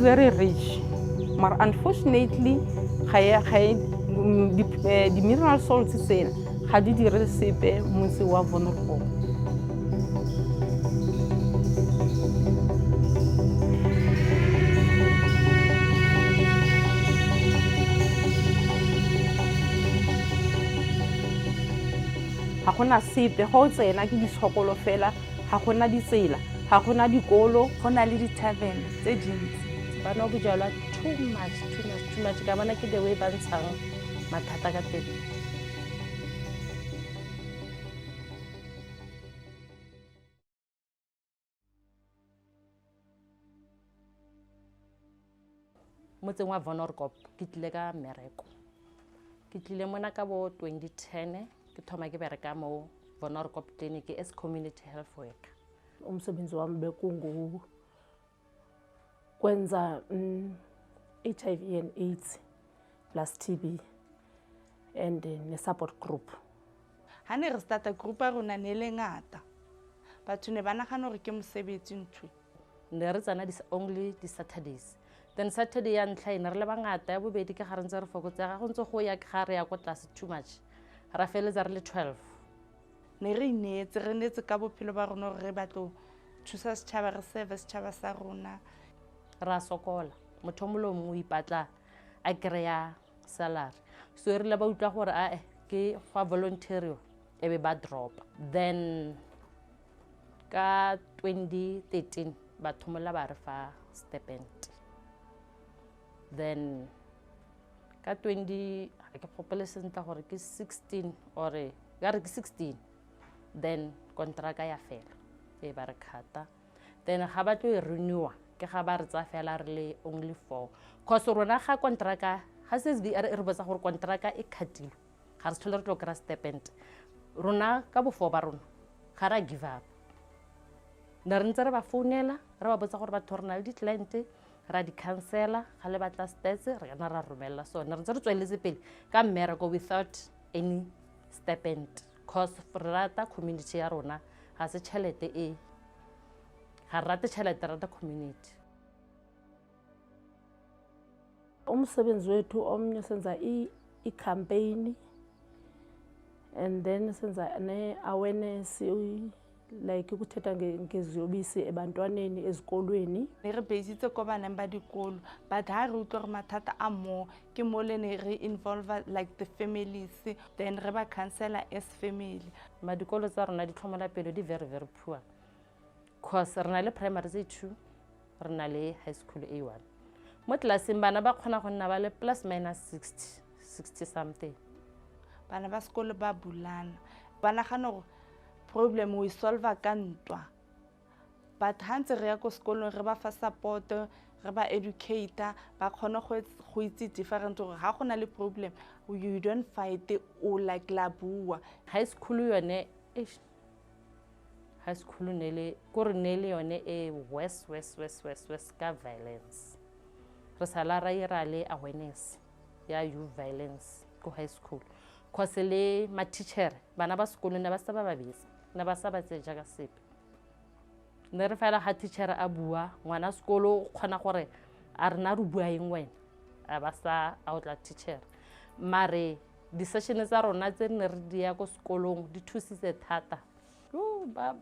very rich, but unfortunately, the mineral salts tsena ga di dire sepe motse wa vulnerable. Ga gona sepe go tsena ke ditshokolo fela, ga gona ditsela, ga gona dikolo, go na le di-tavern tse dintsi. Ba nwa bojalwa too much ka bona ke the way ba ntshang mathata ka teng. Motseng wa Vulnerable ke tlile ka mmereko. Ke tlile mona ka bo 2010 ke thoma ke bereka mo Vulnerable Clinic as community health worker. Umsebenzi wami bekungu kwenza HIV and AIDS plus TB and ne-support group. Ha ne re starta group a rona ne le ngata. Batho ne ba nagana gore ke mosebetsi ntho. Ne re tsana only the Saturdays. Then Saturday ya ntlha ene re le bangata ya bobedi ke ga re ntse re fokotsega go ntse go ya ke ga re ya kwa tlase too much. Ra feletsa re le 12. Ne re inetse re netse ka bophelo ba rona gore re batlo thusa setšhaba re serve setšhaba sa rona. Ra sokola motho mo lo mo ipatla a kreya salary. So re le ba utla gore a ke fa voluntary e be ba drop. Then ka 2013 ba thomola ba re fa stipend. Then ka 20 ke gopole sentla gore ke 16 or ga re ke 16 then kontraka ya fela e ba re khata. Then ga ba tlo e renewa ke ga ba re tsa fela re le only 4 cause rona ga kontraka ga CSVR re botsa gore kontraka e khatile ga re tshole re tlo kra stipend rona ka bofo ba rona ga ra give up. Na re ntse re ba founela re ba botsa gore ba thorna le di client ra di cancela ga le batla stats re kana ra romela so ne re ntse re tsweletse pele ka mmereko without any stipend cause rata community ya rona ga se tšhelete e ga rata tšhelete rata community. Umsebenzi wethu omnye senza i-campaign and then senza ne-awareness like ukuthetha ngeziyobisi ebantwaneni ezikolweni. Ne re basitse ko baneng ba dikolo but ha re utlwa gore mathata a mo ke mo le ne re involve like the families then re ba cancela as family. Madikolo tsa rona di tlhomola pele di very poor cause re na le primary tse 2 re na le high school A1 mo tlaseng bana ba kgona go nna ba le plus minus 60 something. Bana ba sekolo ba bulana ba nagana gore problem we solve ka ntwa but ha ntse re ya ko sekolong re ba fa support re ba educator ba kgona go itse different gore ha gona le problem you don't fight o like la bua. High school yone high school nele gore nele yone e west ka violence re sala ra ira le awareness ya youth violence ko high school cause le ma teacher bana ba sekolo ne ba sa ba babetse na ba sa ba tseja ka sepe ne re fela ga teacher a bua ngwana sekolo khona gore a rena re bua eng wena a ba sa outla teacher mare di session tsa rona tse ne re di ya ko sekolong di thusitse thata ba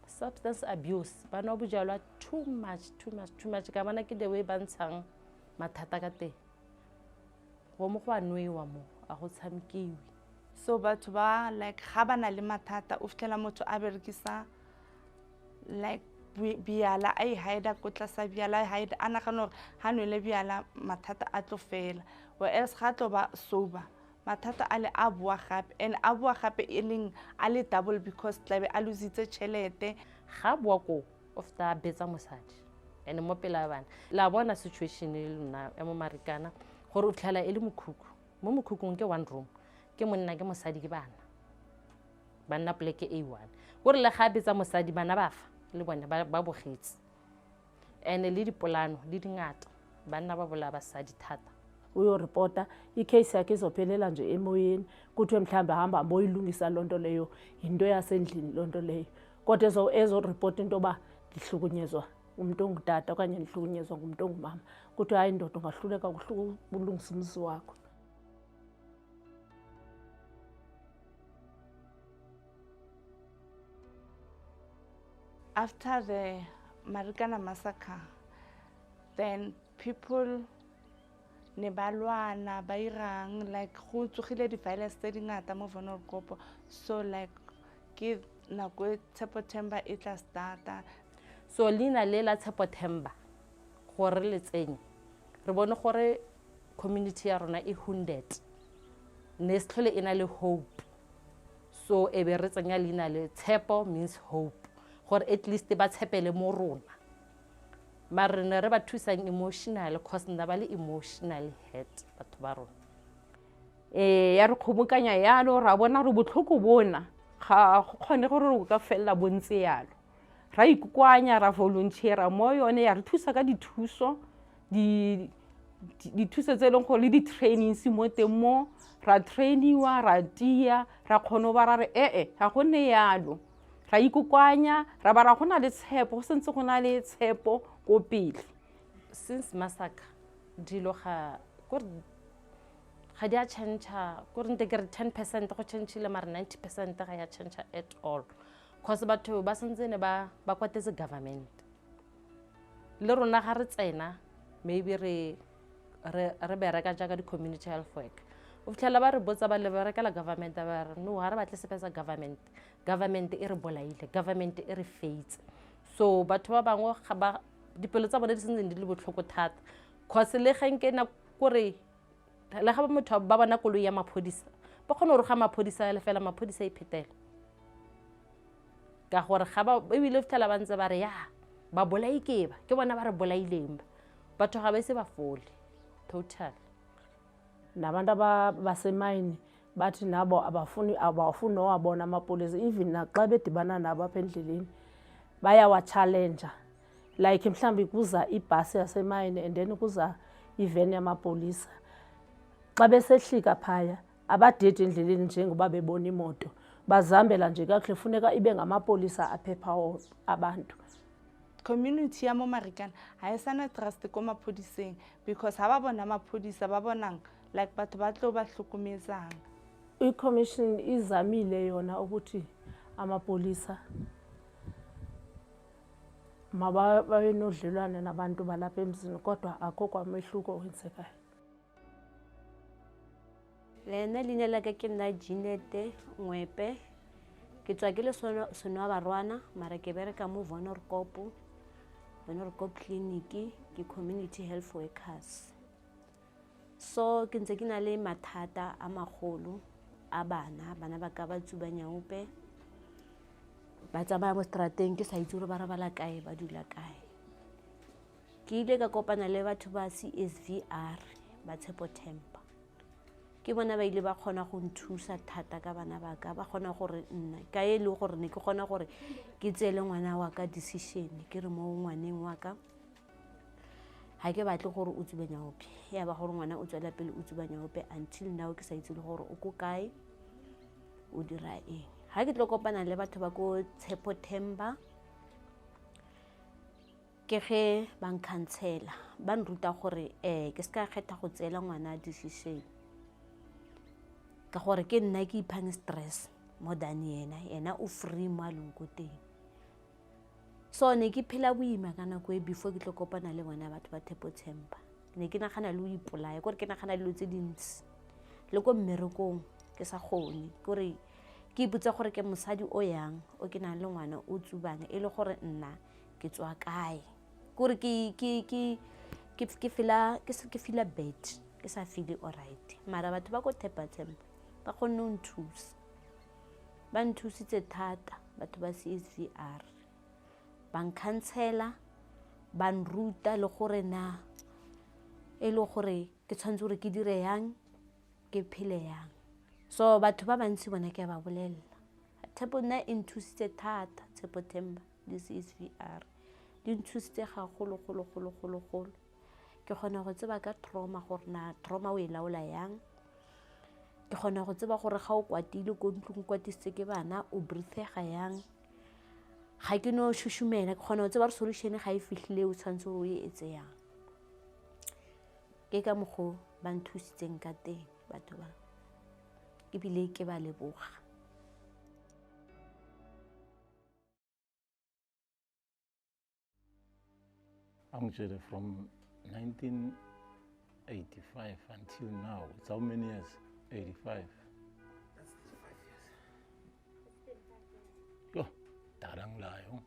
substance abuse ba no bojalwa too much ka bona ke the way ba ntshang mathata ka teng go mo go anwewa mo a go tshamkiwe. So batho ba like ga bana le mathata o fitlela motho a berekisa like biala ai haida ko tlasa biala haida ana gano ha no le biala mathata a tlo fela or else ga tlo ba sober mathata a le a bua gape and a bua gape e leng a le double because tlabe a lositse tšhelete ga bua ko of ta betsa mosadi ene mo pela bana la bona situation e lona e mo marikana gore o tlhala e le mokhukhu mo mokhukung ke one room ke monna ke mosadi ke bana pleke A1 gore le ga betsa mosadi bana ba fa le bona ba bogetse ene le dipolano le dingata bana ba bola basadi thata uyo reporter icase yakhe izophelela nje emoyeni kuthiwe mhlawumbe hamba moyilungisa lonto leyo into yasendlini lonto leyo kodwa ezo report into ba lihlukunyezwa umuntu ongutata okanye ndihlukunyezwa ngumuntu ongumama, kuthiwa hayi ndoda ungahluleka ulungisa umzi wakho. After the Marikana massacre, then people ne ba lwana ba irang, like go tsogile di-violence tse dingata mo Wonderkop. So like ke nako September e tla starta. So leina le la September gore le tsenye re bone gore community ya rona e wounded, ne se tlhole ena le hope. So e be re tsenya leina le tshepo means hope, gore at least ba tshepele mo rona. Mara re ne re ba thusang emotional cause nna ba le emotionally hurt batho ba rona. Ya re kgobokanya yalo ra bona re botlhoko bona ga go kgone gore o ka fella bontse yalo. Ra ikukwanya ra volunteera mo yone ya re thusa ka dithuso dithuso tse leng go le di-trainings mo teng mo ra trainiwa ra tia ra kgone ba ra re ga go ne yalo ra ikukwanya ra ba ra gona le tshepo go sentse go na le tshepo ko pele. Since massacre dilo ga di a change-a gore nte ke re 10% go change-ile mara 90% ga ya change at all cause batho ba sentse ne ba kwatetse government. Le rona ga re tsena maybe re bereka jaaka di-community health work, o fitlhela ba re botsa ba le berekela government ba re no ga re batle sepe sa government e re bolaile, government e re feitse. So batho ba bangwe dipelo tsa bone di sentseng di le botlhoko thata cause le genke na kore le ga motho ba bona koloi ya maphodisa ba kgone gore ga maphodisa le fela maphodisa iphetela ka gore ga ba ebile fitlhela ba ntse ba re ya ba bolai ke bona ba re bolaileng batho ga ba ise ba fole total. Nabantu basemayini bathi nabo abafuni nowabona amapolisa, even naxa bedibana nabo apha endleleni bayawatshalenja. Like mhlawumbi kuza ibhasi yasemayini and then kuza iveni yamapolisa, xa besehlika phaya abadedi endleleni njengoba bebona imoto bazambela nje kakuhle, funeka ibe ngamapolisa aphepha abantu. Community ya mo Marikana ha e sana trust ko maphodiseng because ha ba bona maphodisa ba bonang like batho ba tlo ba hlokometsang. I-commission izamile yona ukuthi amapolisa mababe nodlelwane nabantu balapha emzini, kodwa akho kwamehluko owenzekayo. Lena leina la ka ke nna Jeanette Ngwepe, ke tswa ke le Sono Barwana mara ke bereka mo Wonderkop Clinic ke community health workers. So ke ntse ke na le mathata a magolo a bana ba ka ba tsuba nyaope ba tsamaya mo strateng ke sa itse gore ba rabala kae ba dula kae. Ke ile ka kopana le batho ba CSVR ba September, ke bona ba ile ba kgona go nthusa thata ka bana ba ka, ba kgona gore nna ka e le gore ne ke kgona gore ke tsele ngwana wa ka decision ke re mo ngwaneng wa ka ha ke batle gore o tsube nyaope, ya ba gore ngwana o tswela pele o tsuba nyaope until now ke sa itse gore o ko kae o dira eng. Ha ke tlo kopana le batho ba ko September ke ge ba nkhantsela ba nruta gore ke se ka kgetha go tsela ngwana decision ka gore ke nna ke iphang stress more than yena o free mo a leng ko teng. So ne ke phela boima ka nako e before ke tlo kopana le bona batho ba September. Ne ke nagana le o ipolaya gore ke nagana dilo tse dintsi le ko mmerekong ke sa kgone gore ke ipotsa gore ke mosadi o yang o ke nang le ngwana o tsubang e le gore nna ke tswa kae gore ke feel bad ke sa feel alright. Mara batho ba go September ba kgone go nthusa, ba nthusitse thata batho ba CSVR ba nkhantsela ba nruta le gore na e le gore ke tshwanetse gore ke dire yang ke phele yang. So batho ba bantsi bona ke ba bolela Tshepo nna e nthusitse thata September le CSVR di nthusitse gagolo golo ke kgona go tseba ka trauma gore na trauma o e laola yang, ke kgona go tseba gore ga o kwatile ko ntlong kwatise ke bana o breathega yang, ga ke no šušumela ke kgona go tseba re solution ga e fitlhile o tshwanetse o e etse yang. Ke ka mokgwa ba nthusitseng ka teng batho ba, ebile ke ba leboga. Actually, from 1985 until now, it's how many years? 85. That's 35 years. Yo, tarang layo.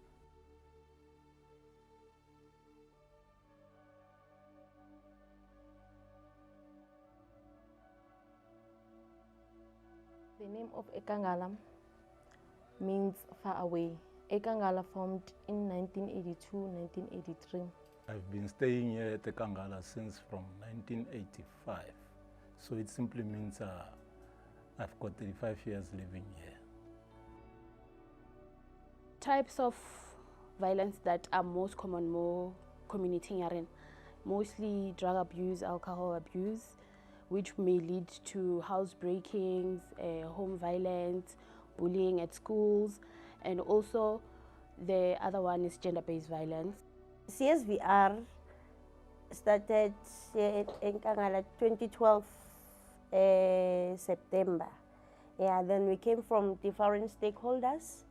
The name of Ekangala means far away. Ekangala formed in 1982-1983. I've been staying here at Ekangala since from 1985. So it simply means I've got 35 years living here. Types of violence that are most common more community yaren, mostly drug abuse, alcohol abuse, which may lead to house breakings, home violence, bullying at schools, and also the other one is gender-based violence. CSVR started in Kangala 2012 September. Yeah, then we came from different stakeholders.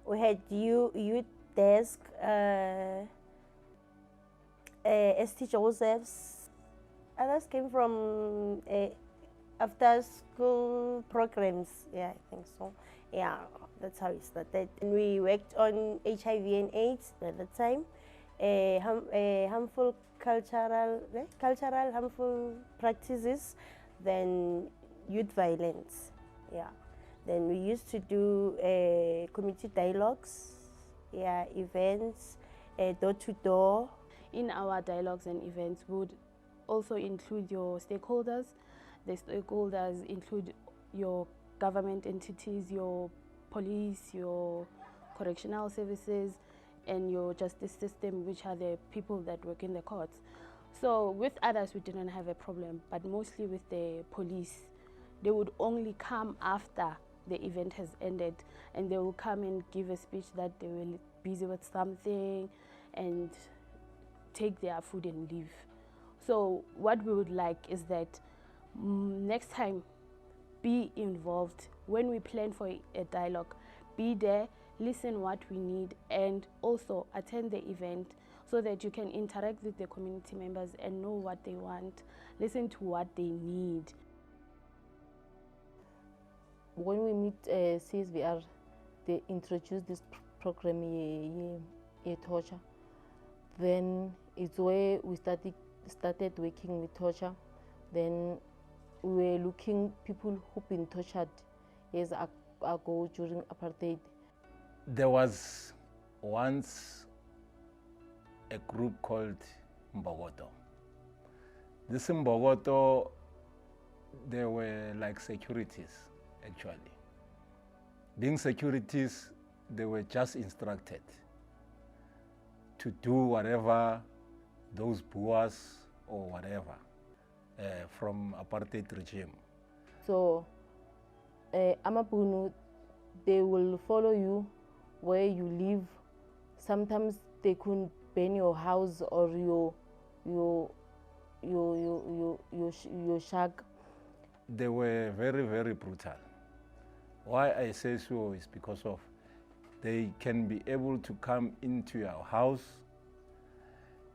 We had youth desk, ST Joseph's. Others came from after school programs. Yeah, I think so. Yeah, that's how it started. And we worked on HIV and AIDS at the time. Harmful cultural harmful practices, then youth violence. Yeah. Then we used to do community dialogues, yeah, events, door to door. In our dialogues and events would also include your stakeholders. The stakeholders include your government entities, your police, your correctional services, and your justice system, which are the people that work in the courts. So with others, we didn't have a problem, but mostly with the police. They would only come after the event has ended, and they will come and give a speech that they were busy with something and take their food and leave. So what we would like is that next time, be involved. When we plan for a dialogue, be there, listen what we need, and also attend the event so that you can interact with the community members and know what they want, listen to what they need. When we meet CSVR, they introduce this program, torture. Then it's where we started working with torture. Then we were looking people who've been tortured years ago during apartheid. There was once a group called Mbogoto. This Mbogoto, they were like securities, actually. Being securities, they were just instructed to do whatever those Boers or whatever from apartheid regime. So, Amapunu, they will follow you where you live. Sometimes they could burn your house or your shack. They were very, very brutal. Why I say so is because of they can be able to come into your house,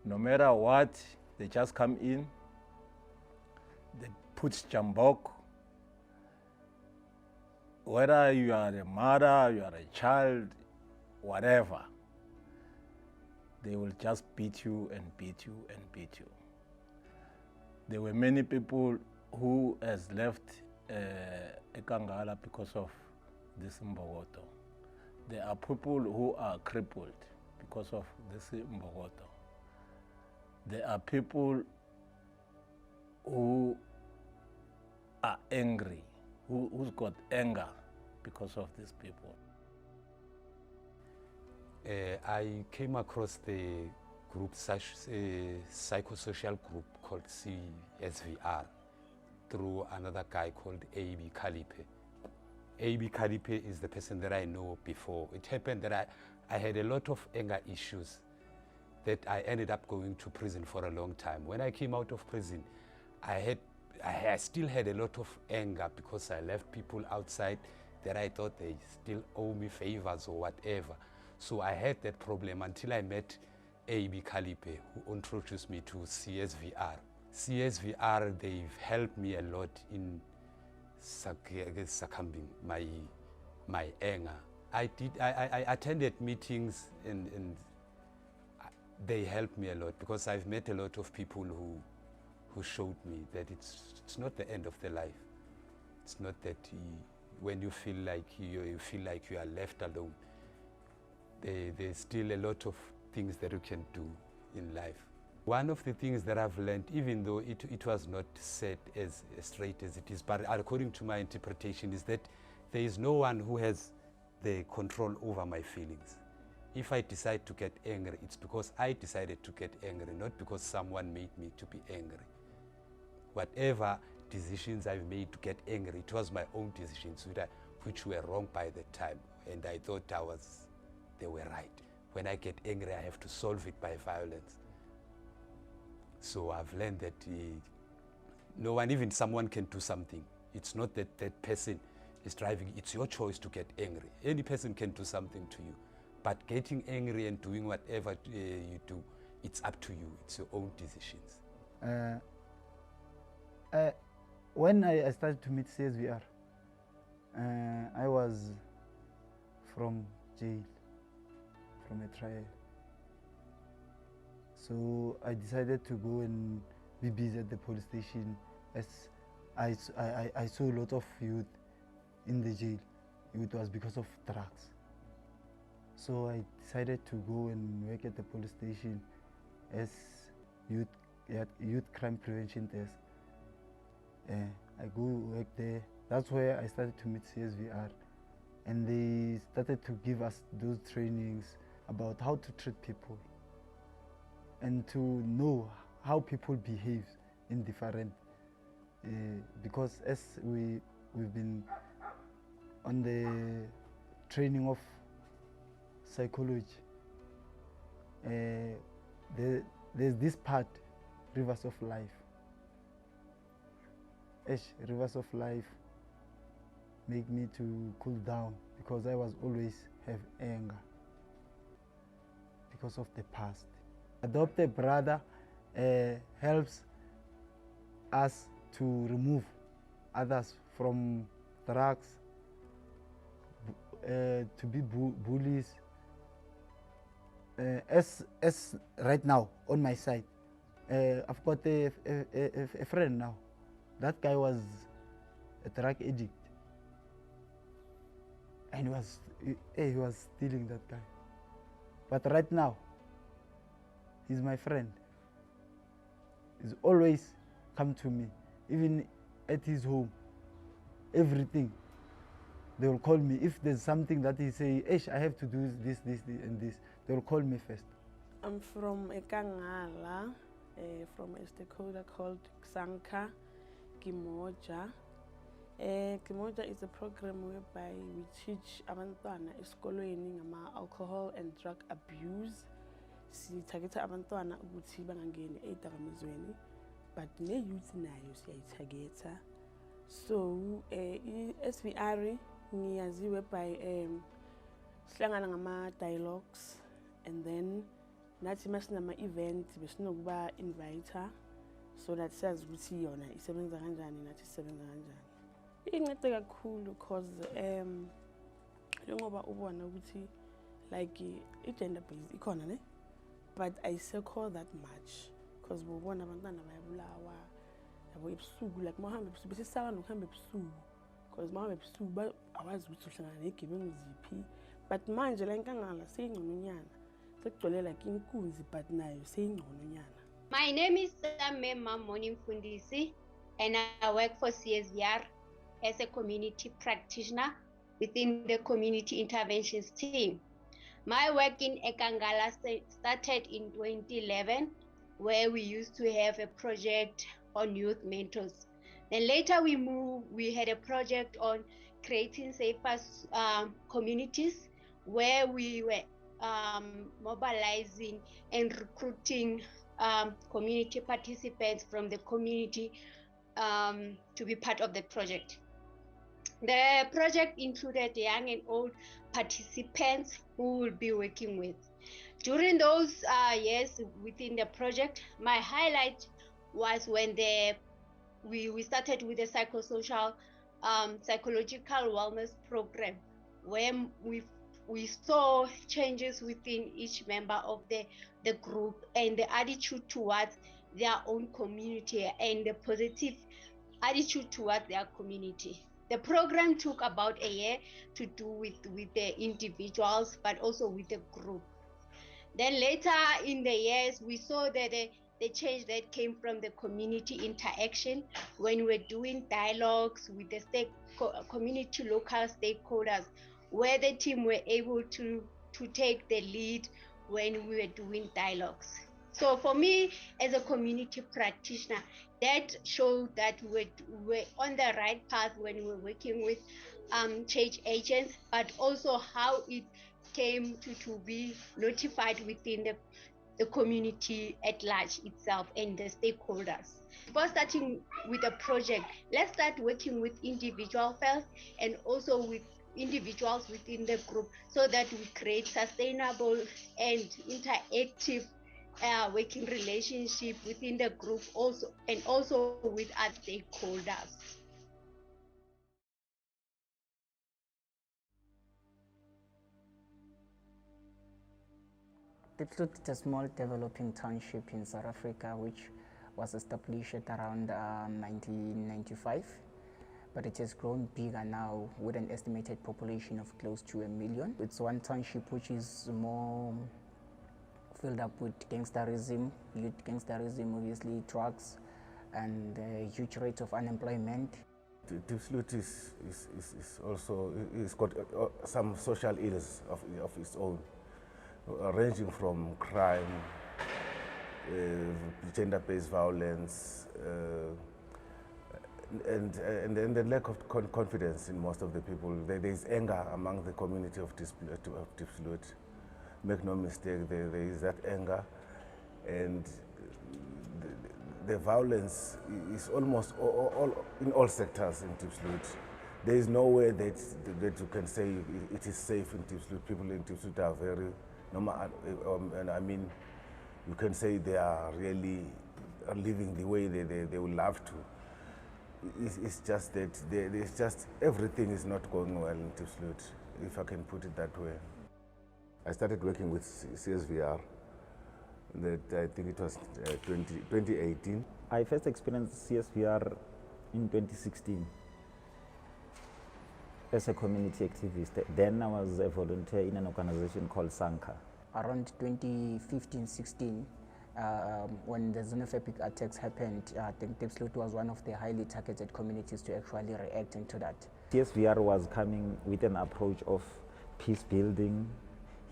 no matter what, they just come in, they put jambok. Whether you are a mother, you are a child, whatever, they will just beat you and beat you and beat you. There were many people who has left Ekangala because of this Mbogoto. There are people who are crippled because of this Mbogoto. There are people who are angry, who's got anger because of these people. I came across the group, psychosocial group called CSVR through another guy called A.B. Kalipe. A.B. Kalipe is the person that I know before. It happened that I had a lot of anger issues that I ended up going to prison for a long time. When I came out of prison, I still had a lot of anger because I left people outside that I thought they still owe me favors or whatever. So I had that problem until I met A.B. Kalipe, who introduced me to CSVR. CSVR, they've helped me a lot in succumbing my anger. I attended meetings and they helped me a lot because I've met a lot of people who showed me that it's not the end of the life. It's not that when you feel like you are left alone. There's still a lot of things that you can do in life. One of the things that I've learned, even though it was not said as straight as it is, but according to my interpretation, is that there is no one who has the control over my feelings. If I decide to get angry, it's because I decided to get angry, not because someone made me to be angry. Whatever decisions I've made to get angry, it was my own decisions which were wrong by the time, and I thought they were right. When I get angry, I have to solve it by violence. So I've learned that no one, even someone can do something. It's not that that person is driving, it's your choice to get angry. Any person can do something to you. But getting angry and doing whatever you do, it's up to you. It's your own decisions. When I started to meet CSVR, I was from jail, from a trial. So I decided to go and be busy at the police station as I saw a lot of youth in the jail. It was because of drugs. So I decided to go and work at the police station as youth crime prevention desk. I go work there. That's where I started to meet CSVR, and they started to give us those trainings about how to treat people and to know how people behave in different. Because as we've been on the training of psychology, there's this part, rivers of life. Rivers of life make me to cool down because I was always have anger because of the past. Adopt a brother helps us to remove others from drugs, to be bullies. As right now on my side, I've got a friend now. That guy was a drug addict, and he was stealing, that guy. But right now, he's my friend. He's always come to me, even at his home. Everything, they will call me. If there's something that he say, I have to do this, and this, they will call me first. I'm from Ekangala, from a stakeholder called Xanka Kimoja. Kimoja is a program whereby we teach abantwana esikolweni ngama alcohol and drug abuse. Sithagetha abantwana ukuthi bangangeni edakamizweni, but ne-youth nayo siyayithagetha. So SVR ngiyazi whereby sihlangana ngama dialogues, and then nathi masinama event besinokuba inviter so that sazi ukuthi yona isebenza kanjani nathi isebenza kanjani. Incede kakhulu because njengoba ubona ukuthi like i-gender based ikhona ne, but ayisekho that much because bobona abantwana bayabulawa yabo ebusuku, like mawuhamba ebusuku besisaba nokuhamba ebusuku because mawuhamba ebusuku awazi ukuthi uhlangana negebengu ziphi. But manje la enkangala seyingcononyana, sekugcwele like inkunzi, but nayo seyingcononyana. My name is Mema Monimfundisi, and I work for CSVR as a community practitioner within the community interventions team. My work in Ekangala started in 2011, where we used to have a project on youth mentors. Then later we had a project on creating safer communities, where we were mobilizing and recruiting community participants from the community to be part of the project. The project included young and old participants who will be working with. During those years within the project, my highlight was when we started with the psychosocial psychological wellness program, where we saw changes within each member of the group and the attitude towards their own community and the positive attitude towards their community. The program took about a year to do with the individuals, but also with the group. Then later in the years, we saw that the change that came from the community interaction when we're doing dialogues with the community local stakeholders, where the team were able to take the lead when we were doing dialogues. So for me, as a community practitioner, that showed that we're on the right path when we're working with change agents, but also how it came to be notified within the community at large itself and the stakeholders. Before starting with a project, let's start working with individuals first and also with individuals within the group so that we create sustainable and interactive working relationship within the group also and also with our stakeholders. Diepsloot is a small developing township in South Africa which was established around 1995, but it has grown bigger now with an estimated population of close to 1 million. It's one township which is more filled up with gangsterism, youth gangsterism, obviously drugs, and a huge rate of unemployment. Diepsloot is also got some social ills of its own, ranging from crime, gender-based violence, and the lack of confidence in most of the people. There is anger among the community of Diepsloot. Make no mistake, there is that anger, and the violence is almost all in all sectors in Diepsloot. There is nowhere that you can say it is safe in Diepsloot. People in Diepsloot are very normal, and I mean, you can say they are really living the way they would love to. It's just that it's just everything is not going well in Diepsloot, if I can put it that way. I started working with CSVR. That I think it was 2018. I first experienced CSVR in 2016 as a community activist. Then I was a volunteer in an organization called Sanka. Around 2015-16, when the xenophobic attacks happened, I think Diepsloot was one of the highly targeted communities to actually react into that. CSVR was coming with an approach of peace building,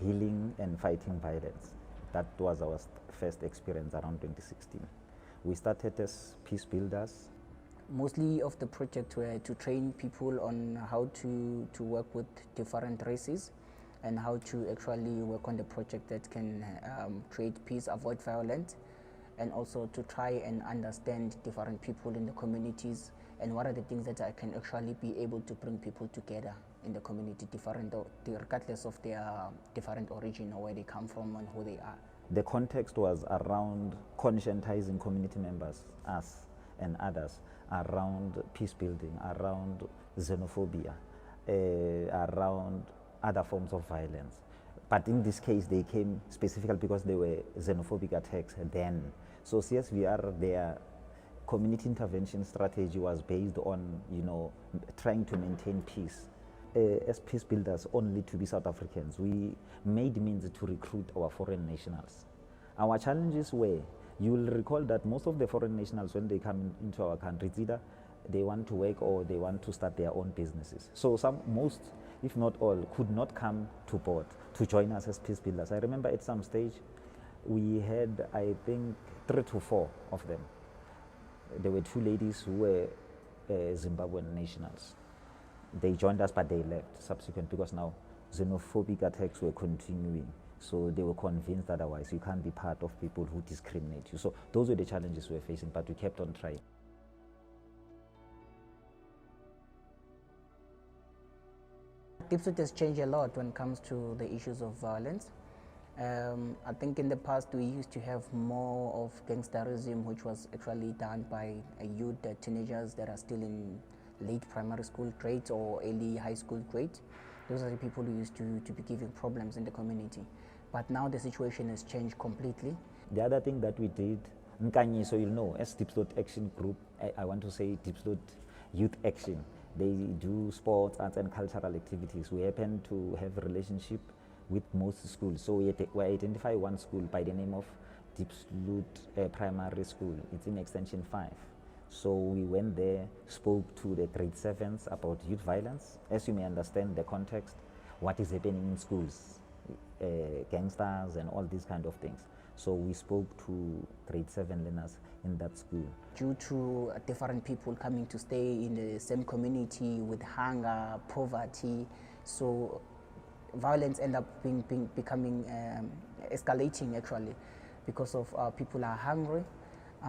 healing, and fighting violence. That was our first experience around 2016. We started as peace builders. Mostly of the project were to train people on how to work with different races and how to actually work on the project that can create peace, avoid violence, and also to try and understand different people in the communities and what are the things that I can actually be able to bring people together in the community, regardless of their different origin or where they come from and who they are. The context was around conscientizing community members, us and others, around peace building, around xenophobia, around other forms of violence. But in this case, they came specifically because they were xenophobic attacks then. So CSVR, their community intervention strategy was based on, trying to maintain peace. As peace builders, only to be South Africans, we made means to recruit our foreign nationals. Our challenges were, you will recall that most of the foreign nationals, when they come into our country, it's either they want to work or they want to start their own businesses. So most, if not all, could not come to board to join us as peace builders. I remember at some stage, we had, I think, 3 to 4 of them. There were 2 ladies who were Zimbabwean nationals. They joined us, but they left subsequent because now xenophobic attacks were continuing. So they were convinced otherwise you can't be part of people who discriminate you. So those were the challenges we were facing, but we kept on trying. Diepsloot has changed a lot when it comes to the issues of violence. I think in the past we used to have more of gangsterism, which was actually done by youth, teenagers that are still in late primary school grades or early high school grades. Those are the people who used to be giving problems in the community. But now the situation has changed completely. The other thing that we did, Nkanyi, so you'll know, as Diepsloot Action Group, I want to say Diepsloot Youth Action. They do sports, arts and cultural activities. We happen to have a relationship with most schools. So we identify one school by the name of Diepsloot Primary School. It's in Extension 5. So we went there, spoke to the grade 7s about youth violence. As you may understand the context, what is happening in schools, gangsters and all these kind of things. So we spoke to grade 7 learners in that school. Due to different people coming to stay in the same community with hunger, poverty, so violence end up becoming escalating actually because of people are hungry.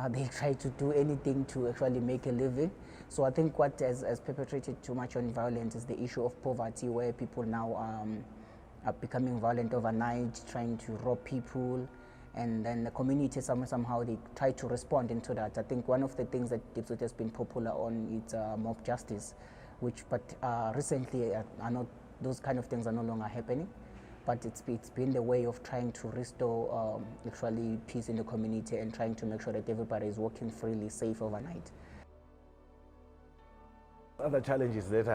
They try to do anything to actually make a living. So I think what has perpetrated too much on violence is the issue of poverty, where people now are becoming violent overnight, trying to rob people, and then the community somehow they try to respond into that. I think one of the things that Diepsloot has been popular on is mob justice, but recently are not, those kind of things are no longer happening. But it's been the way of trying to restore actually peace in the community and trying to make sure that everybody is walking freely, safe overnight. Other challenges that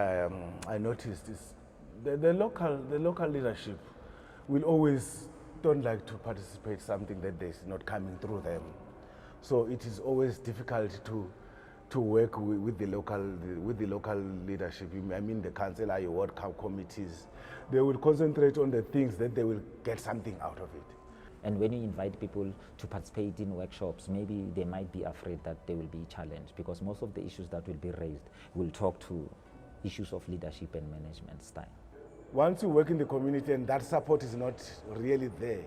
I noticed is the local leadership will always don't like to participate something that is not coming through them. So it is always difficult to work with the local leadership. I mean the councillor, your ward committees. They will concentrate on the things that they will get something out of it. And when you invite people to participate in workshops, maybe they might be afraid that they will be challenged, because most of the issues that will be raised will talk to issues of leadership and management style. Once you work in the community and that support is not really there,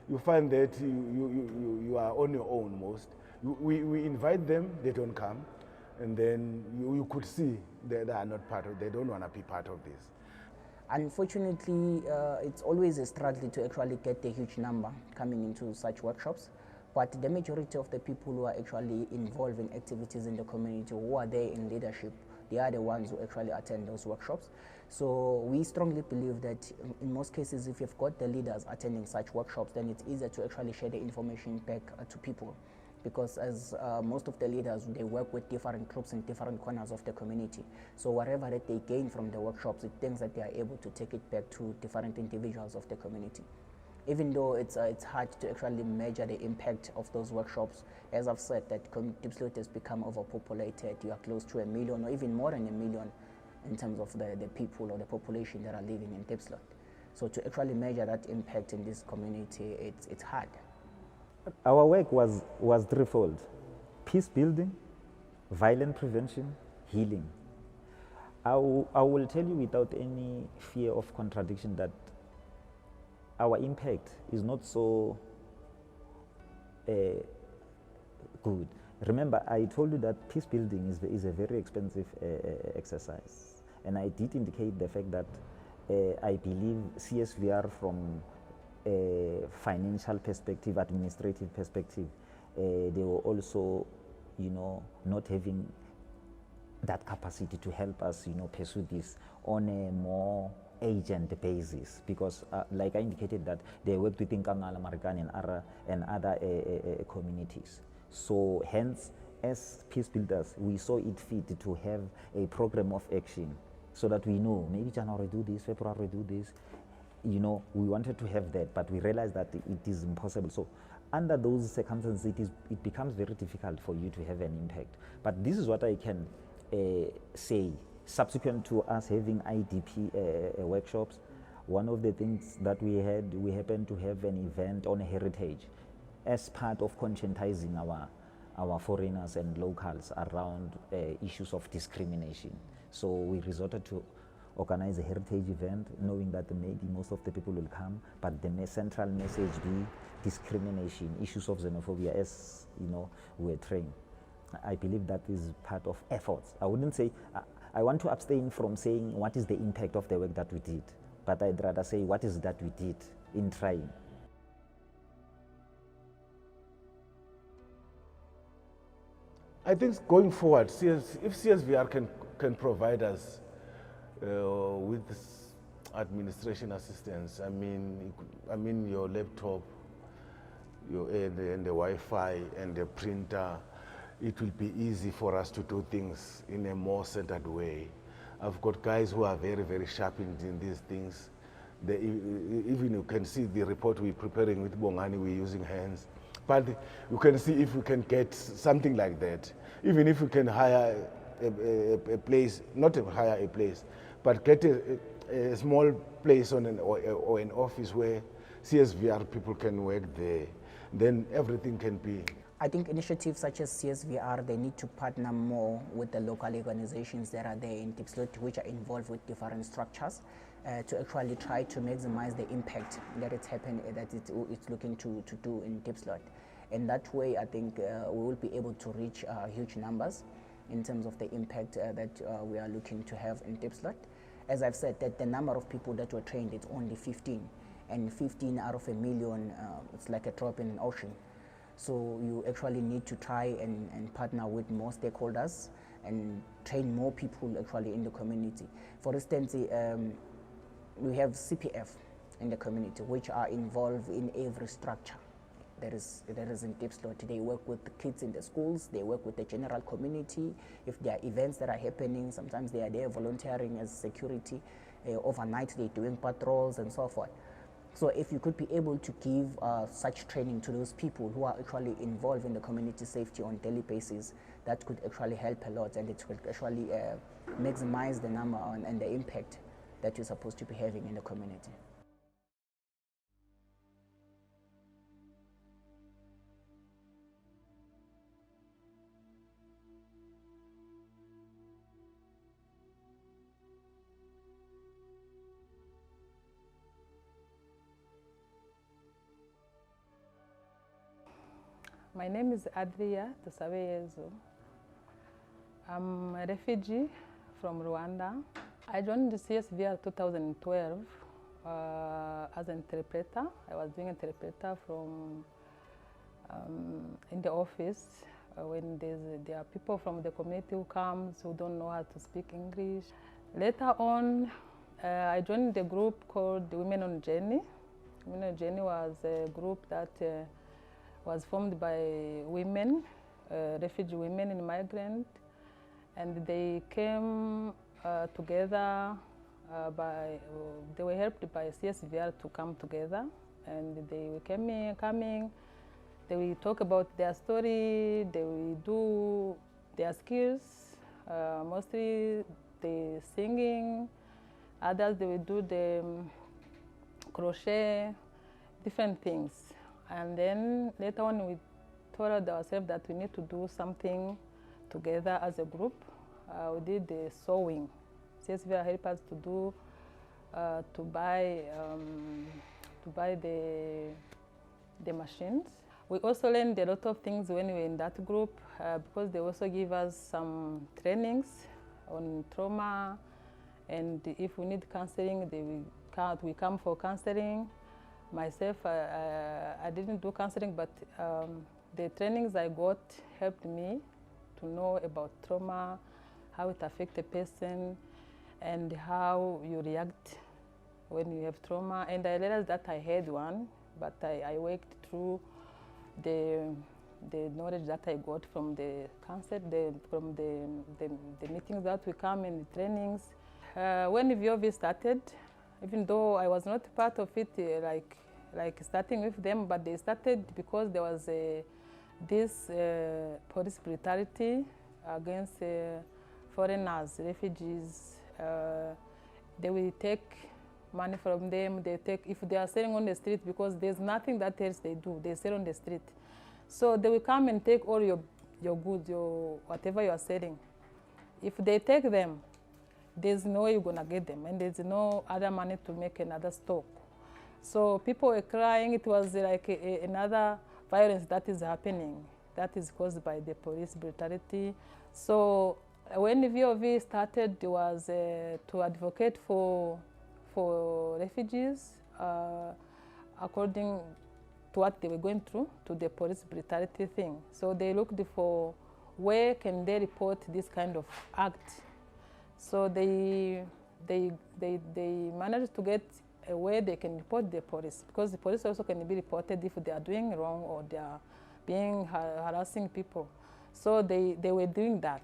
you find that you are on your own most. We invite them, they don't come, and then you could see they are not part of, they don't want to be part of this. Unfortunately, it's always a struggle to actually get a huge number coming into such workshops. But the majority of the people who are actually involved in activities in the community, who are there in leadership, they are the ones who actually attend those workshops. So we strongly believe that in most cases, if you've got the leaders attending such workshops, then it's easier to actually share the information back to people. Because as most of the leaders, they work with different groups in different corners of the community. So whatever that they gain from the workshops, it's things that they are able to take it back to different individuals of the community. Even though it's hard to actually measure the impact of those workshops, as I've said, that Diepsloot has become overpopulated. You are close to 1 million or even more than 1 million in terms of the people or the population that are living in Diepsloot. So to actually measure that impact in this community, it's hard. Our work was threefold: peace building, violence prevention, healing. I will tell you without any fear of contradiction that our impact is not so good. Remember, I told you that peace building is a very expensive exercise. And I did indicate the fact that I believe CSVR from a financial perspective, administrative perspective, they were also, not having that capacity to help us, pursue this on a more agent basis, because like I indicated that they worked with Nkangala, Marikana and other communities. So hence, as peace builders, we saw it fit to have a program of action so that we know maybe January do this, February do this. We wanted to have that, but we realized that it is impossible. So under those circumstances, it becomes very difficult for you to have an impact. But this is what I can say. Subsequent to us having IDP workshops, one of the things that we happened to have an event on heritage as part of conscientizing our foreigners and locals around issues of discrimination. So we resorted to organize a heritage event, knowing that maybe most of the people will come, but the central message be discrimination, issues of xenophobia, as you know, we're trained. I believe that is part of efforts. I wouldn't say, I want to abstain from saying what is the impact of the work that we did, but I'd rather say what is that we did in trying. I think going forward, if CSVR can provide us with this administration assistance, I mean your laptop, and the Wi-Fi and the printer, it will be easy for us to do things in a more centered way. I've got guys who are very, very sharp in these things. Even you can see the report we're preparing with Bongani, we're using hands. But you can see if we can get something like that. Even if we can hire a place, not hire a place, but get a small place or an office where CSVR people can work there, then everything can be. I think initiatives such as CSVR, they need to partner more with the local organizations that are there in Diepsloot, which are involved with different structures, to actually try to maximize the impact that it's happening, that it's looking to do in Diepsloot. And that way, I think we will be able to reach huge numbers in terms of the impact that we are looking to have in Diepsloot. As I've said, that the number of people that were trained, it's only 15. And 15 out of 1 million, it's like a drop in an ocean. So you actually need to try and partner with more stakeholders and train more people actually in the community. For instance, we have CPF in the community, which are involved in every structure that is in Diepsloot. They work with the kids in the schools, they work with the general community. If there are events that are happening, sometimes they are there volunteering as security. Overnight they're doing patrols and so forth. So if you could be able to give such training to those people who are actually involved in the community safety on a daily basis, that could actually help a lot, and it could actually maximize the number and the impact that you're supposed to be having in the community. My name is Adria Tusabeyezu. I'm a refugee from Rwanda. I joined the CSVR 2012 as an interpreter. I was doing interpreter from in the office when there are people from the community who comes who don't know how to speak English. Later on, I joined the group called the Women on Journey. Women on Journey was a group that was formed by women, refugee women and migrants, and they came together they were helped by CSVR to come together, and they were coming, they will talk about their story, they will do their skills, mostly the singing, others they will do the crochet, different things. And then later on we told ourselves that we need to do something together as a group. We did the sewing. CSVR helped us to do, to buy the machines. We also learned a lot of things when we were in that group because they also give us some trainings on trauma, and if we need counseling, we come for counseling. Myself, I didn't do counseling, but the trainings I got helped me to know about trauma, how it affects a person, and how you react when you have trauma. And I realized that I had one, but I worked through the knowledge that I got from the counsel, from the meetings that we come and the trainings. When VOV started, even though I was not part of it, like starting with them, but they started because there was this police brutality against foreigners, refugees. They will take money from them. They take, if they are selling on the street, because there's nothing that else they do. They sell on the street. So they will come and take all your goods, whatever you are selling. If they take them, there's no way you're gonna get them, and there's no other money to make another stock. So people were crying. It was like another violence that is happening, that is caused by the police brutality. So when VOV started, it was to advocate for refugees according to what they were going through, to the police brutality thing. So they looked for where can they report this kind of act. So they managed to get a way they can report the police, because the police also can be reported if they are doing wrong or they are being harassing people. So they were doing that.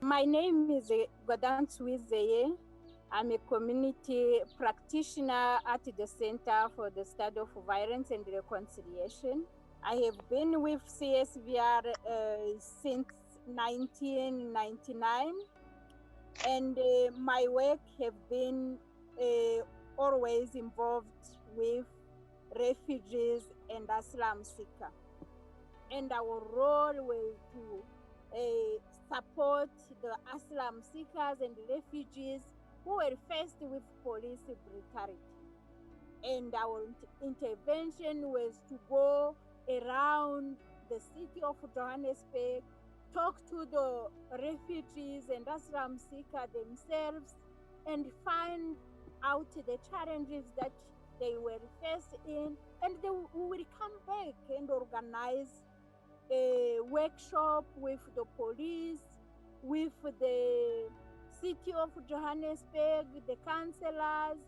My name is Godansui Zeye. I'm a community practitioner at the Center for the Study of Violence and Reconciliation. I have been with CSVR since 1999, and my work have been always involved with refugees and asylum seekers. And our role was to support the asylum seekers and refugees who were faced with police brutality. And our intervention was to go around the city of Johannesburg, talk to the refugees and asylum seekers themselves, and find out the challenges that they were faced in, and we will come back and organize a workshop with the police, with the city of Johannesburg, the councillors.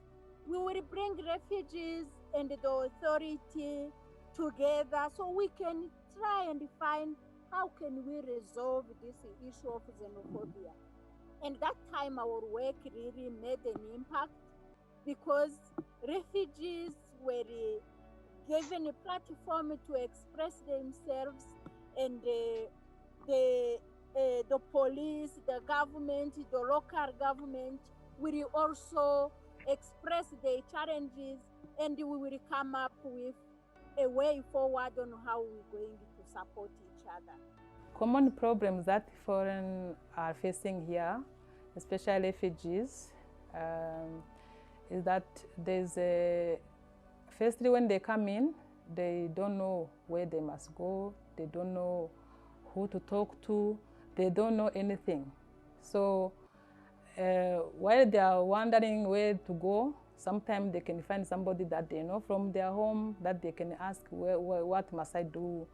We will bring refugees and the authority together so we can try and find how can we resolve this issue of xenophobia. And that time our work really made an impact, because refugees were given a platform to express themselves, and the police, the government, the local government will also express their challenges, and we will come up with a way forward on how we're going to support each other. Common problems that foreign are facing here, especially refugees, is that there's firstly, when they come in, they don't know where they must go, they don't know who to talk to, they don't know anything. So while they are wondering where to go, sometimes they can find somebody that they know from their home that they can ask, what must I do?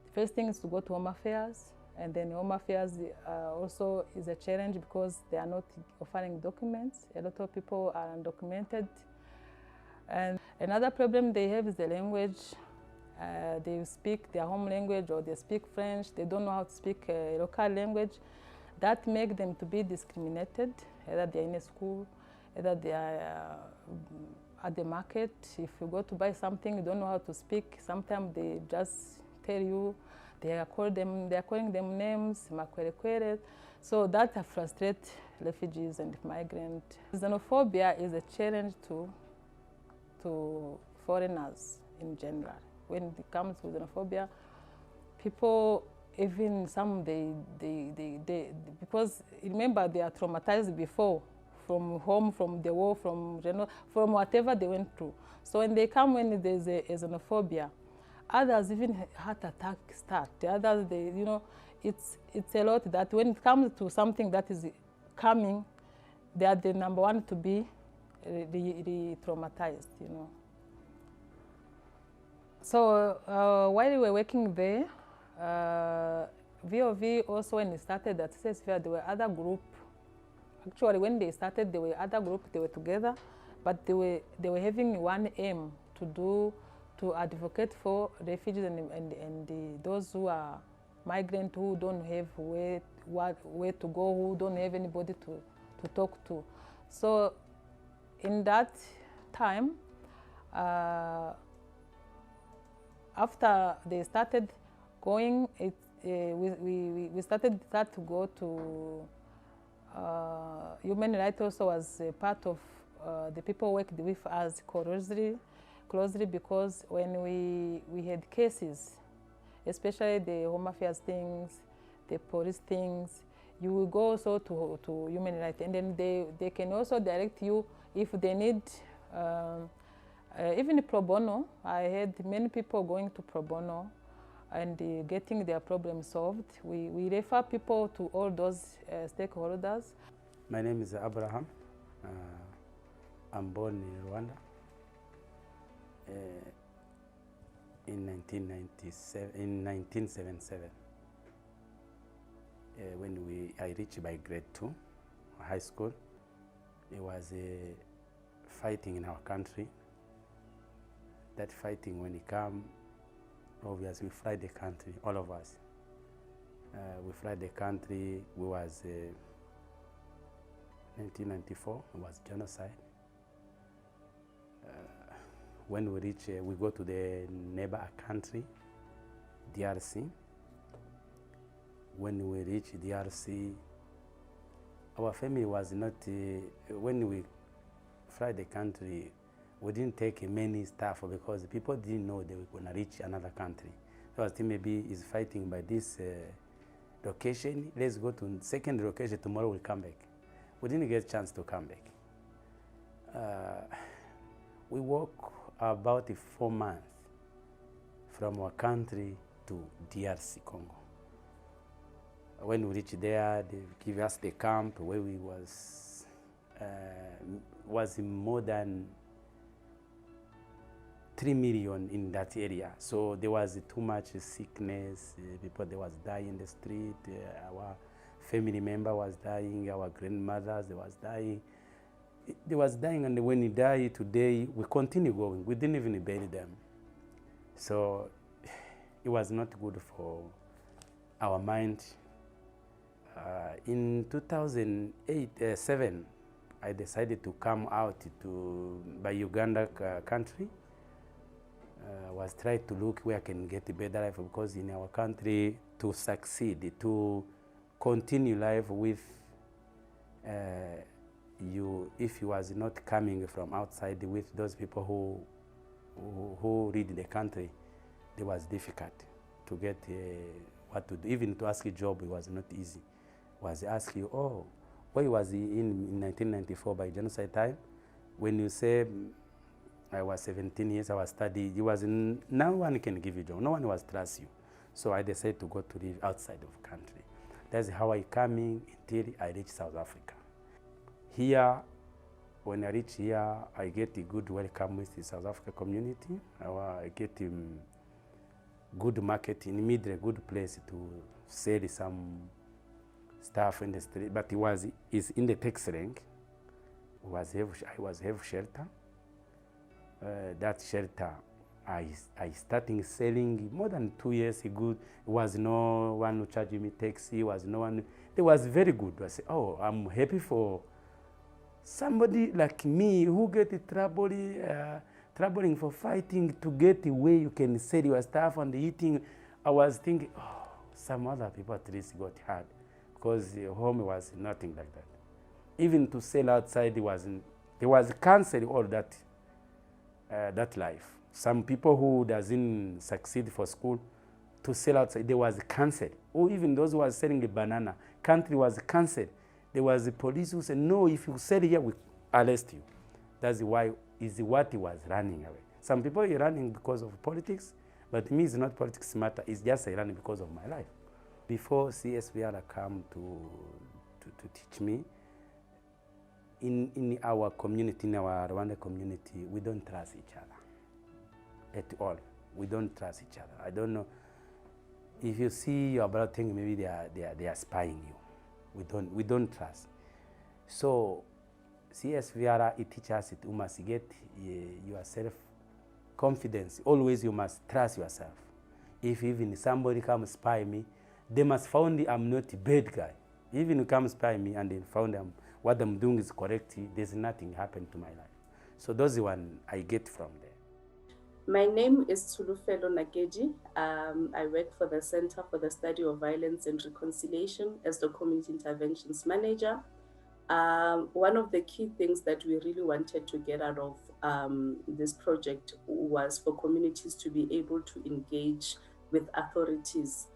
The first thing is to go to Home Affairs, and then Home Affairs also is a challenge because they are not offering documents. A lot of people are undocumented. And another problem they have is the language. They speak their home language, or they speak French. They don't know how to speak a local language. That makes them to be discriminated, either they're in a school, either they are at the market. If you go to buy something, you don't know how to speak. Sometimes they just tell you, they are calling them names, makwerekwere. So that frustrates refugees and migrants. Xenophobia is a challenge to foreigners in general. When it comes to xenophobia, people, even some, because remember they are traumatized before, from home, from the war, from whatever they went through. So when they come, when there's a xenophobia, others even heart attack start. The others, it's a lot that when it comes to something that is coming, they are the number one to be re-traumatized, So while we were working there, VOV also, when it started at CSVR, there were other group. Actually, when they started, there were other group. They were together, but they were having one aim to advocate for refugees and those who are migrants, who don't have where to go, who don't have anybody to talk to. So in that time, after they started going, we started to go to human rights. Also was a part of the people worked with us closely, because when we had cases, especially the Home Affairs things, the police things, you will go also to human rights, and then they can also direct you if they need even pro bono. I had many people going to pro bono and getting their problems solved. We refer people to all those stakeholders. My name is Abraham. I'm born in Rwanda in 1977. When I reached by grade 2 high school, there was a fighting in our country. That fighting, when it came, obviously we fried the country, all of us. We fried the country. We was 1994, it was genocide. When we reach, we go to the neighbor country, DRC. When we reach DRC, our family was not, when we fried the country, we didn't take many stuff because people didn't know they were going to reach another country. So I think maybe is fighting by this location. Let's go to second location, tomorrow we'll come back. We didn't get a chance to come back. We walk about 4 months from our country to DRC Congo. When we reach there, they give us the camp where we was more than 3 million in that area. So there was too much sickness, people they was dying in the street, our family member was dying, our grandmothers, they was dying. They was dying, and when he died today, we continue going. We didn't even bury them. So it was not good for our mind. In 2007, I decided to come out by Uganda country. I was trying to look where I can get a better life, because in our country, to succeed, to continue life with if you was not coming from outside with those people who lead the country, it was difficult to get what to do. Even to ask a job, it was not easy. Was ask you, oh, why was in 1994 by genocide time? When you say I was 17 years, I was studying, no one can give you a job, no one was trust you. So I decided to go to live outside of the country. That's how I coming until I reach South Africa. Here, when I reach here, I get a good welcome with the South Africa community. I get good market in middle, good place to sell some stuff in the street. But is in the tax rank. I was have shelter. That shelter, I started selling more than 2 years ago. It was no one who charged me taxi. Was no one. It was very good. I said, oh, I'm happy for somebody like me who get troubling for fighting to get away. You can sell your stuff and eating. I was thinking, oh, some other people at least got hard, because home was nothing like that. Even to sell outside, there was cancelled all that life. Some people who doesn't succeed for school, to sell outside, there was cancelled. Or even those who was selling a banana, country was cancelled. There was a police who said, no, if you sell here, we arrest you. That's why what he was running away. Some people are running because of politics, but me, it's not politics matter. It's just running because of my life. Before CSVR come to teach me, in our community, in our Rwanda community, we don't trust each other at all. We don't trust each other. I don't know. If you see your brother, think maybe they are spying you. We don't trust. So CSVR, it teaches us you must get your self-confidence. Always you must trust yourself. If even somebody comes spy me, they must find I'm not a bad guy. Even you come spy me and they found what I'm doing is correct, there's nothing happened to my life. So those are the one I get from there. My name is Tulufelo Nakeji. I work for the Center for the Study of Violence and Reconciliation as the Community Interventions Manager. One of the key things that we really wanted to get out of this project was for communities to be able to engage with authorities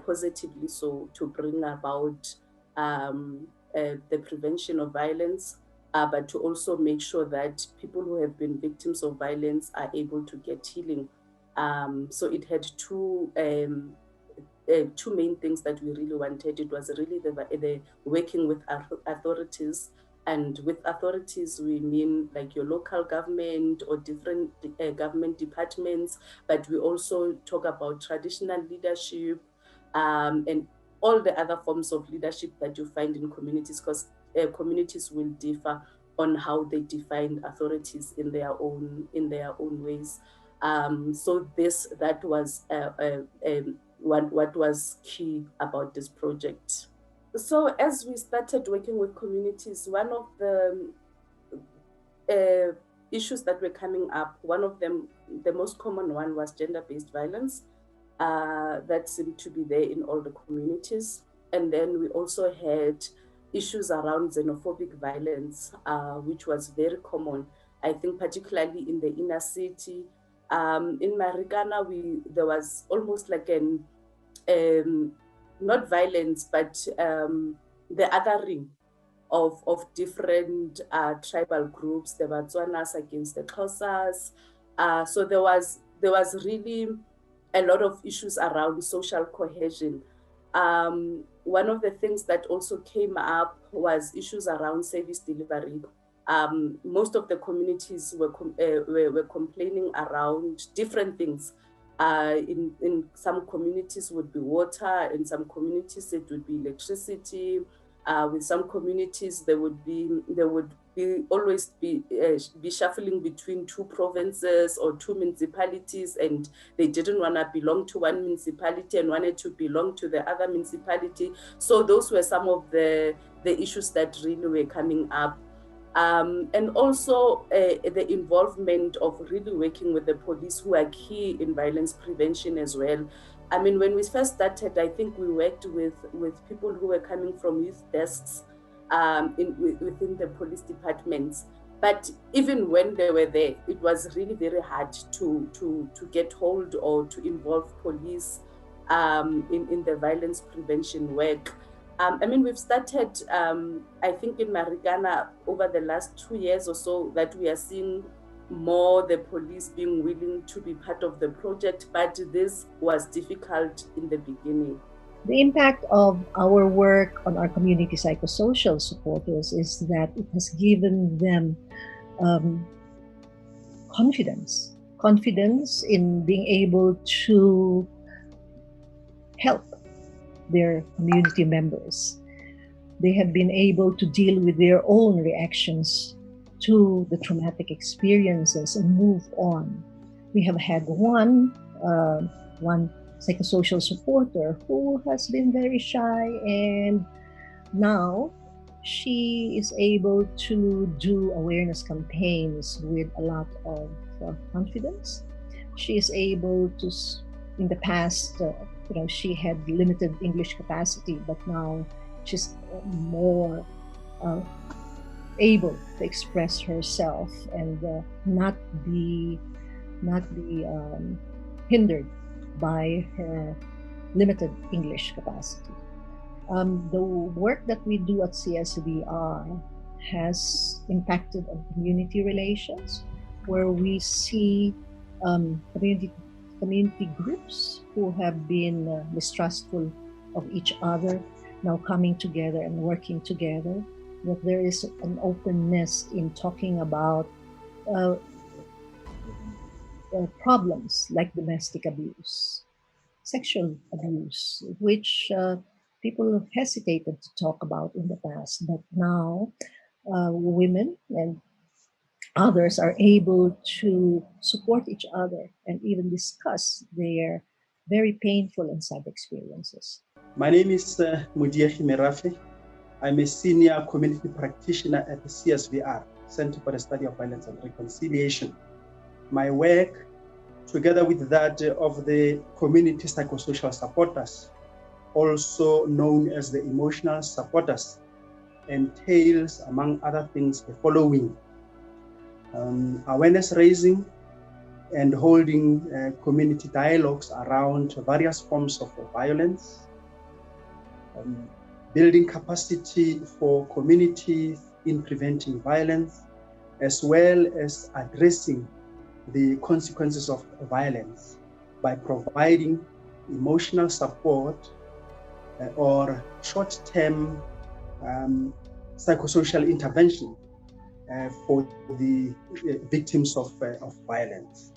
positively, so to bring about the prevention of violence, but to also make sure that people who have been victims of violence are able to get healing. So it had two main things that we really wanted. It was really the working with authorities. And with authorities, we mean like your local government or different government departments, but we also talk about traditional leadership and all the other forms of leadership that you find in communities, because communities will differ on how they define authorities in their own ways. So that was what was key about this project. So as we started working with communities, one of the issues that were coming up, one of them, the most common one, was gender-based violence. That seemed to be there in all the communities. And then we also had issues around xenophobic violence, which was very common, I think, particularly in the inner city. In Marikana, there was almost like not violence, but the othering of different tribal groups. The Batswanas against the Xhosas. So there was really a lot of issues around social cohesion. One of the things that also came up was issues around service delivery. Most of the communities were complaining around different things. In some communities would be water, in some communities it would be electricity. With some communities, they would always be shuffling between two provinces or two municipalities, and they didn't want to belong to one municipality and wanted to belong to the other municipality. So those were some of the issues that really were coming up. And also the involvement of really working with the police, who are key in violence prevention as well. I mean, when we first started, I think we worked with people who were coming from youth desks within the police departments. But even when they were there, it was really very hard to get hold or to involve police in the violence prevention work. I mean, we've started, I think in Marikana over the last 2 years or so, that we are seeing more the police being willing to be part of the project, but this was difficult in the beginning. The impact of our work on our community psychosocial supporters is that it has given them confidence in being able to help their community members. They have been able to deal with their own reactions to the traumatic experiences and move on. We have had one psychosocial supporter who has been very shy, and now she is able to do awareness campaigns with a lot of confidence. She is able to, in the past, she had limited English capacity, but now she's more able to express herself and not be hindered by her limited English capacity. The work that we do at CSVR has impacted on community relations, where we see community groups who have been mistrustful of each other now coming together and working together, that there is an openness in talking about problems like domestic abuse, sexual abuse, which people hesitated to talk about in the past, but now women and others are able to support each other and even discuss their very painful and sad experiences. My name is Mudiehi Merafi. I'm a senior community practitioner at the CSVR, Center for the Study of Violence and Reconciliation. My work, together with that of the community psychosocial supporters, also known as the emotional supporters, entails, among other things, the following: awareness raising and holding community dialogues around various forms of violence, building capacity for communities in preventing violence, as well as addressing the consequences of violence by providing emotional support or short-term psychosocial intervention for the victims of violence.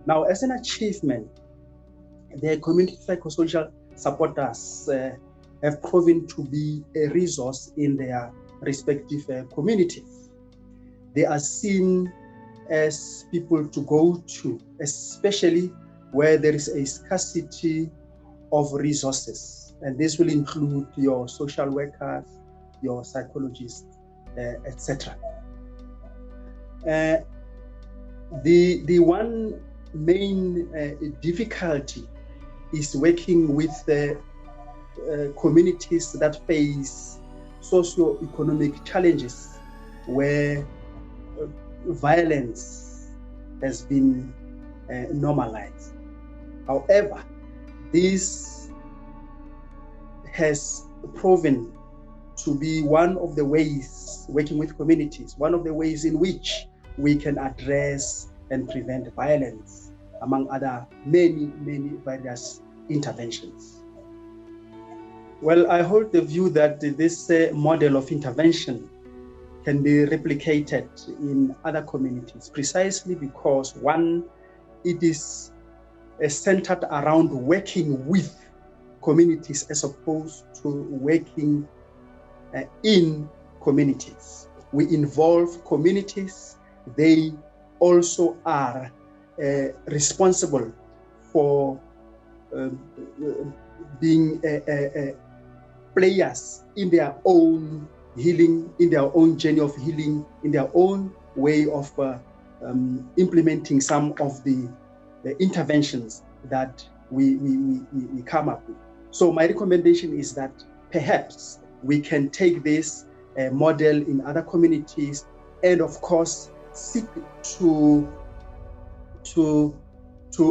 Now, as an achievement, the community psychosocial supporters have proven to be a resource in their respective communities. They are seen as people to go to, especially where there is a scarcity of resources. And this will include your social workers, your psychologists, etc. The one main difficulty is working with communities that face socio-economic challenges where violence has been normalized. However, this has proven to be one of the ways, working with communities, one of the ways in which we can address and prevent violence, among other many various interventions. Well, I hold the view that this model of intervention can be replicated in other communities, precisely because, one, it is centered around working with communities as opposed to working in communities. We involve communities. They also are responsible for being players in their own healing, in their own journey of healing, in their own way of implementing some of the interventions that we come up with. So my recommendation is that perhaps we can take this model in other communities and of course seek to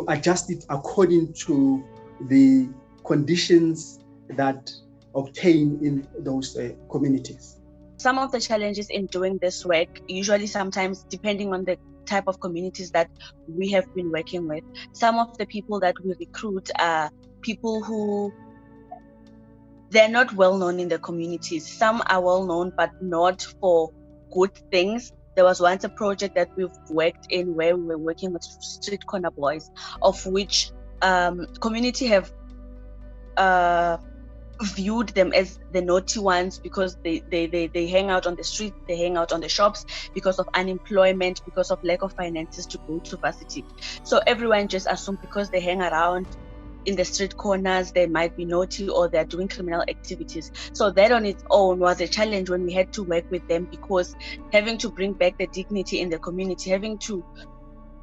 adjust it according to the conditions that obtain in those communities. Some of the challenges in doing this work, usually sometimes depending on the type of communities that we have been working with, some of the people that we recruit are people who they're not well known in the communities. Some are well known, but not for good things. There was once a project that we've worked in where we were working with street corner boys, of which community have viewed them as the naughty ones because they hang out on the street, they hang out on the shops because of unemployment, because of lack of finances to go to varsity. So everyone just assumed because they hang around in the street corners, they might be naughty or they're doing criminal activities. So that on its own was a challenge when we had to work with them, because having to bring back the dignity in the community, having to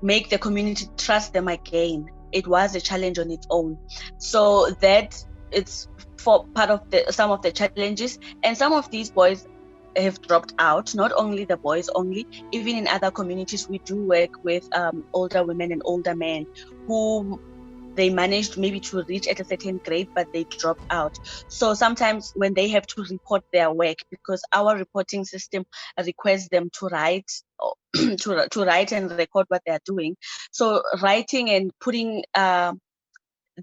make the community trust them again, it was a challenge on its own. So that it's for part of some of the challenges. And some of these boys have dropped out, not only the boys only, even in other communities we do work with older women and older men who they managed maybe to reach at a certain grade, but they dropped out. So sometimes when they have to report their work, because our reporting system requires them to write to write and record what they're doing. So writing and putting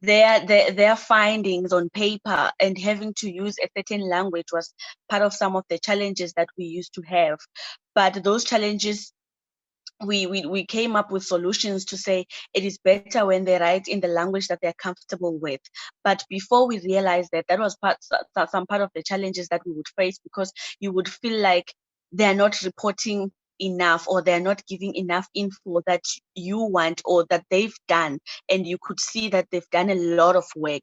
their findings on paper and having to use a certain language was part of some of the challenges that we used to have. But those challenges, we came up with solutions to say it is better when they write in the language that they're comfortable with. But before we realized that was some part of the challenges that we would face, because you would feel like they're not reporting enough or they're not giving enough info that you want or that they've done, and you could see that they've done a lot of work.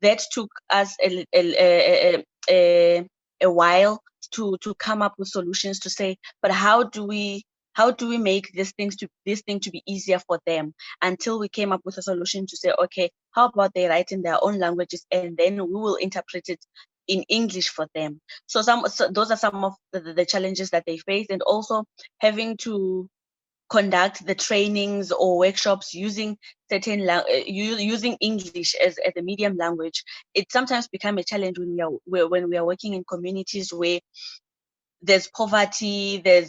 That took us a while to come up with solutions to say, but how do we make this thing to be easier for them, until we came up with a solution to say, okay, how about they write in their own languages and then we will interpret it in English for them. So those are some of the challenges that they face, and also having to conduct the trainings or workshops using certain using English as a medium language, it sometimes becomes a challenge when we are working in communities where there's poverty, there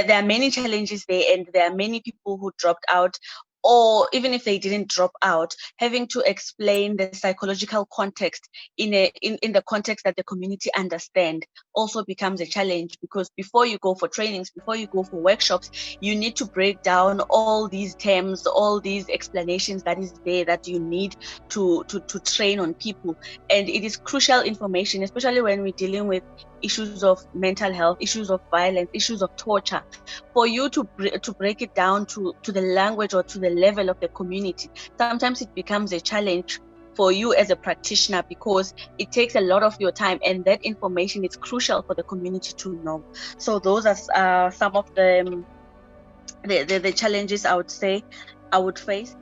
are many challenges there, and there are many people who dropped out, or even if they didn't drop out, having to explain the psychological context in the context that the community understand also becomes a challenge, because before you go for trainings, before you go for workshops, you need to break down all these terms, all these explanations that is there that you need to train on people. And it is crucial information, especially when we're dealing with issues of mental health, issues of violence, issues of torture, for you to break it down to the language or to the level of the community. Sometimes it becomes a challenge for you as a practitioner, because it takes a lot of your time, and that information is crucial for the community to know. So those are some of the challenges I would say I would face.